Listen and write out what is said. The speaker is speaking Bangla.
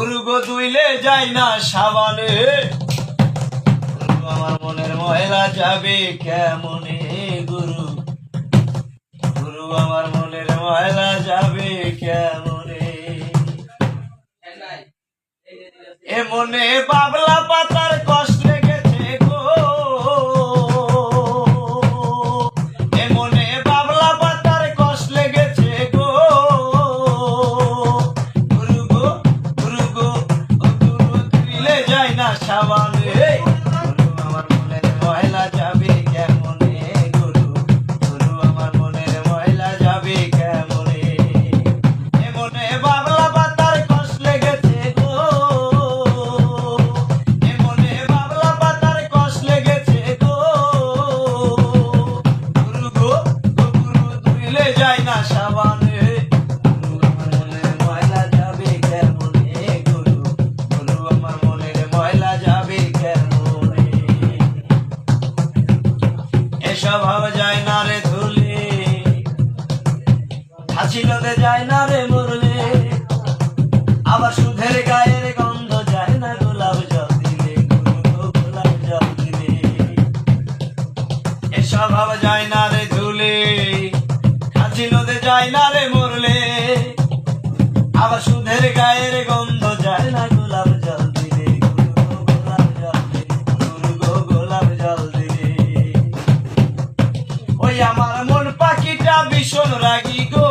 গুরু গো ধুইলে যায় না সাবানে, গুরু আমার মনের ময়লা যাবে কেমনে, গুরু গুরু আমার মনের ময়লা যাবে কেমনে। এ মনে বাবলা পাতার কষ্ট লেগেছে গো, এ মনে বাবলা পাতার কষ্ট লেগেছে গো, গুরু গো গুরু গো গুরু ধুইলে যায় না সাবানে, গুরু আমার মনের ময়লা যাবে কেমনে, গুরু গুরু আমার মনের ময়লা যাবে কেমনে। এ মনে বাবলা পাতার কষ্ট লেগেছে গো, এ মনে বাবলা পাতার কষ্ট লেগেছে গো, গুরু গো গুরু ধুইলে যায় না সাবানে, গুরু আমার মনের ময়লা যাবে কেমনে, গুরু গুরু আমার মনের ময়লা যাবে কেমনে। এসব ভাবা যায় না রে ধুলে, হাসি নদে যায় না রে মরলে, আবার সুধের গায়ের গন্ধ যায় না গোলাপ জল দিলে, গুরু গো গোলাপ জল দিলে। এসব ভাবা যায় না রে ধুলে, হাসি নদে যায় না রে মরলে, আবার সুধের গায়ের গন্ধ যায় না গোলাপ জল দিলে, গুরু গো গোলাপ জল দিলে, গুরু গো গোলাপ জল দিলে। ওই আমার মন পাখিটা ভীষণ রাগী গো,